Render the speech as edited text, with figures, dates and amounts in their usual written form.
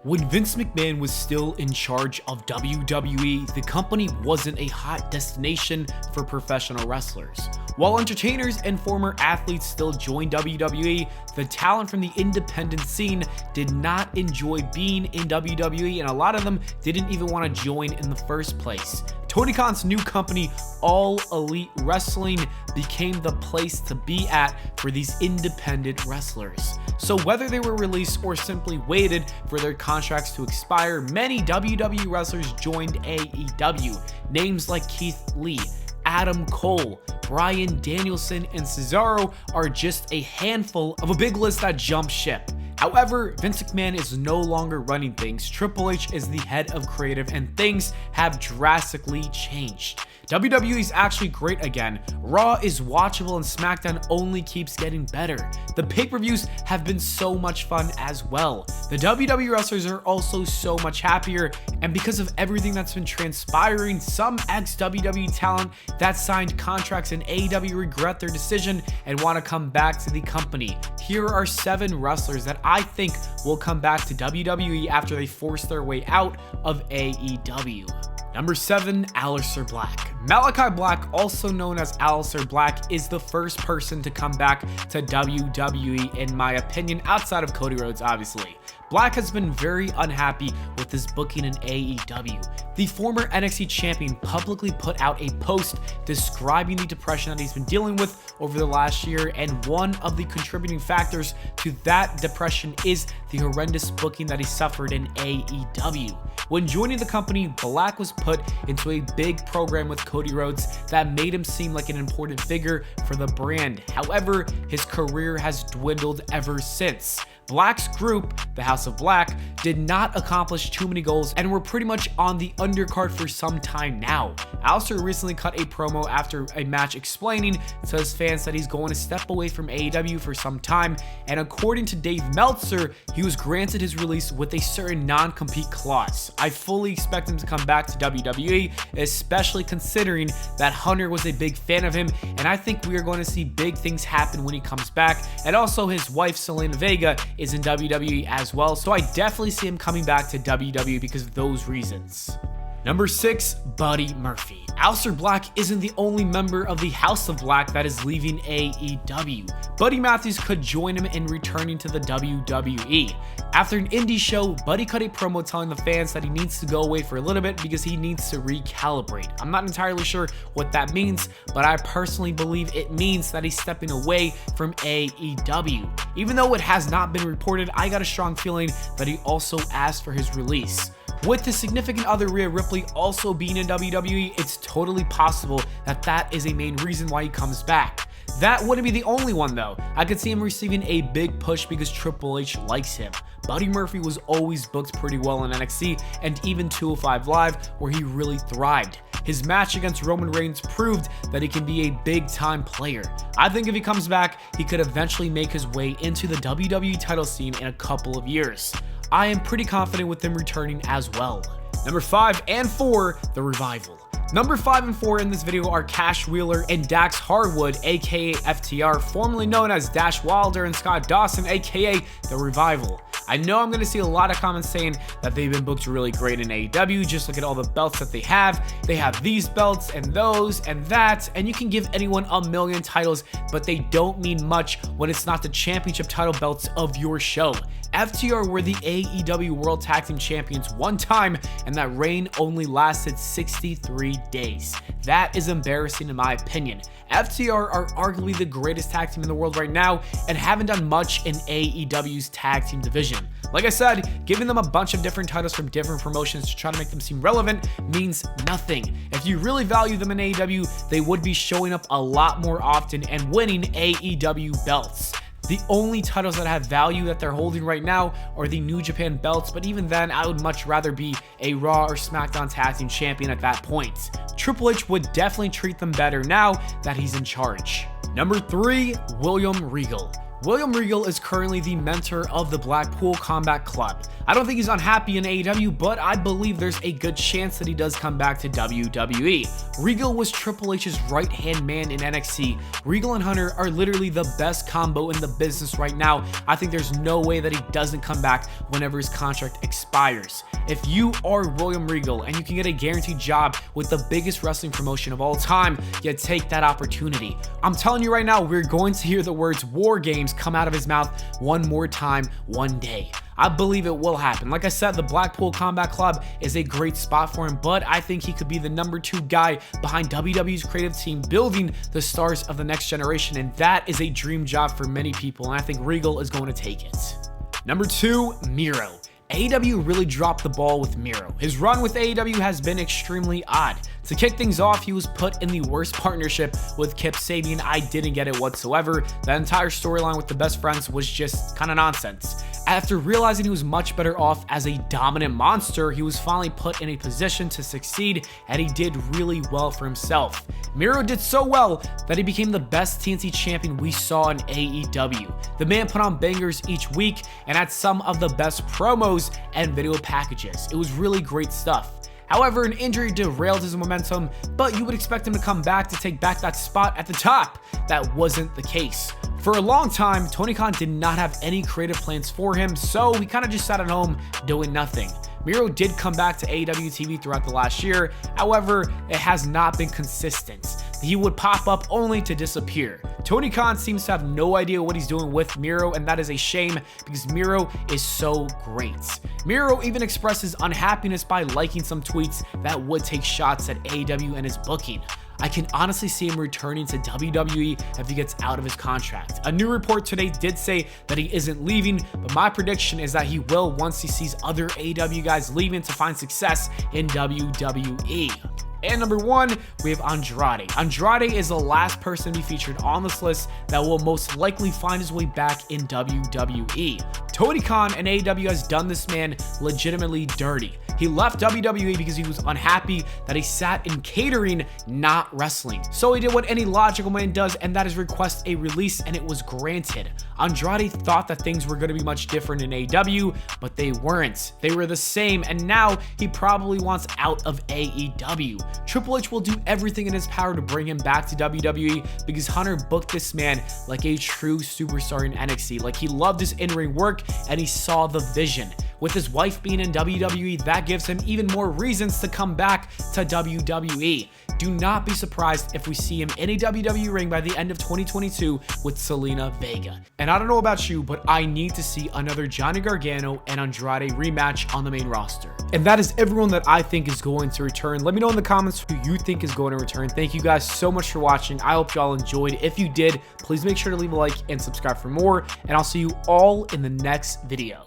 When Vince McMahon was still in charge of WWE, the company wasn't a hot destination for professional wrestlers. While entertainers and former athletes still joined WWE, the talent from the independent scene did not enjoy being in WWE, and a lot of them didn't even want to join in the first place. Tony Khan's new company, All Elite Wrestling, became the place to be at for these independent wrestlers. So whether they were released or simply waited for their contracts to expire, many WWE wrestlers joined AEW. Names like Keith Lee, Adam Cole, Bryan Danielson, and Cesaro are just a handful of a big list that jumped ship. However, Vince McMahon is no longer running things. Triple H is the head of creative, and things have drastically changed. WWE is actually great again. Raw is watchable and SmackDown only keeps getting better. The pay-per-views have been so much fun as well. The WWE wrestlers are also so much happier, and because of everything that's been transpiring, some ex-WWE talent that signed contracts in AEW regret their decision and want to come back to the company. Here are 7 wrestlers that I think will come back to WWE after they force their way out of AEW. Number 7, Aleister Black. Malachi Black, also known as Aleister Black, is the first person to come back to WWE in my opinion, outside of Cody Rhodes obviously. Black has been very unhappy with his booking in AEW. The former NXT champion publicly put out a post describing the depression that he's been dealing with over the last year, and one of the contributing factors to that depression is the horrendous booking that he suffered in AEW. When joining the company, Black was put into a big program with Cody Rhodes that made him seem like an important figure for the brand. However, his career has dwindled ever since. Black's group, the House of Black, did not accomplish too many goals and were pretty much on the undercard for some time now. Aleister recently cut a promo after a match explaining to his fans that he's going to step away from AEW for some time, and according to Dave Meltzer, he was granted his release with a certain non-compete clause. I fully expect him to come back to WWE, especially considering that Hunter was a big fan of him, and I think we are going to see big things happen when he comes back, and also his wife Zelina Vega is in WWE as well, so I definitely see him coming back to WWE because of those reasons. Number 6, Buddy Murphy. Aleister Black isn't the only member of the House of Black that is leaving AEW. Buddy Matthews could join him in returning to the WWE. After an indie show, Buddy cut a promo telling the fans that he needs to go away for a little bit because he needs to recalibrate. I'm not entirely sure what that means, but I personally believe it means that he's stepping away from AEW. Even though it has not been reported, I got a strong feeling that he also asked for his release. With his significant other Rhea Ripley also being in WWE, it's totally possible that that is a main reason why he comes back. That wouldn't be the only one though. I could see him receiving a big push because Triple H likes him. Buddy Murphy was always booked pretty well in NXT and even 205 Live, where he really thrived. His match against Roman Reigns proved that he can be a big time player. I think if he comes back, he could eventually make his way into the WWE title scene in a couple of years. I am pretty confident with him returning as well. Number 5 and 4, The Revival. Number 5 and 4 in this video are Cash Wheeler and Dax Harwood, aka FTR, formerly known as Dash Wilder, and Scott Dawson, aka The Revival. I know I'm going to see a lot of comments saying that they've been booked really great in AEW. Just look at all the belts that they have. They have these belts and those and that, and you can give anyone a million titles, but they don't mean much when it's not the championship title belts of your show. FTR were the AEW World Tag Team Champions one time, and that reign only lasted 63 days. That is embarrassing in my opinion. FTR are arguably the greatest tag team in the world right now and haven't done much in AEW's tag team division. Like I said, giving them a bunch of different titles from different promotions to try to make them seem relevant means nothing. If you really value them in AEW, they would be showing up a lot more often and winning AEW belts. The only titles that have value that they're holding right now are the New Japan belts, but even then, I would much rather be a Raw or SmackDown Tag Team Champion at that point. Triple H would definitely treat them better now that he's in charge. Number 3, William Regal. William Regal is currently the mentor of the Blackpool Combat Club. I don't think he's unhappy in AEW, but I believe there's a good chance that he does come back to WWE. Regal was Triple H's right-hand man in NXT. Regal and Hunter are literally the best combo in the business right now. I think there's no way that he doesn't come back whenever his contract expires. If you are William Regal and you can get a guaranteed job with the biggest wrestling promotion of all time, you take that opportunity. I'm telling you right now, we're going to hear the words War Games come out of his mouth one more time one day. I believe it will happen. Like I said, the Blackpool Combat Club is a great spot for him, but I think he could be the #2 guy behind WWE's creative team building the stars of the next generation, and that is a dream job for many people, and I think Regal is going to take it. Number 2, MIRO. AEW really dropped the ball with MIRO. His run with AEW has been extremely odd. To kick things off, he was put in the worst partnership with Kip Sabian. I didn't get it whatsoever. The entire storyline with the best friends was just kind of nonsense. After realizing he was much better off as a dominant monster, he was finally put in a position to succeed, and he did really well for himself. MIRO did so well that he became the best TNT champion we saw in AEW. The man put on bangers each week and had some of the best promos and video packages. It was really great stuff. However, an injury derailed his momentum, but you would expect him to come back to take back that spot at the top. That wasn't the case. For a long time, Tony Khan did not have any creative plans for him, so he kind of just sat at home doing nothing. MIRO did come back to AEW TV throughout the last year, however, it has not been consistent. He would pop up only to disappear. Tony Khan seems to have no idea what he's doing with MIRO, and that is a shame because MIRO is so great. MIRO even expresses unhappiness by liking some tweets that would take shots at AEW and his booking. I can honestly see him returning to WWE if he gets out of his contract. A new report today did say that he isn't leaving, but my prediction is that he will once he sees other AEW guys leaving to find success in WWE. And number 1, we have Andrade. Andrade is the last person to be featured on this list that will most likely find his way back in WWE. Tony Khan and AEW has done this man legitimately dirty. He left WWE because he was unhappy that he sat in catering, not wrestling. So he did what any logical man does, and that is request a release, and it was granted. Andrade thought that things were going to be much different in AEW, but they weren't. They were the same, and now he probably wants out of AEW. Triple H will do everything in his power to bring him back to WWE because Hunter booked this man like a true superstar in NXT. Like, he loved his in-ring work and he saw the vision. With his wife being in WWE, that gives him even more reasons to come back to WWE. Do not be surprised if we see him in a WWE ring by the end of 2022 with Zelina Vega. And I don't know about you, but I need to see another Johnny Gargano and Andrade rematch on the main roster. And that is everyone that I think is going to return. Let me know in the comments who you think is going to return. Thank you guys so much for watching. I hope y'all enjoyed. If you did, please make sure to leave a like and subscribe for more. And I'll see you all in the next video.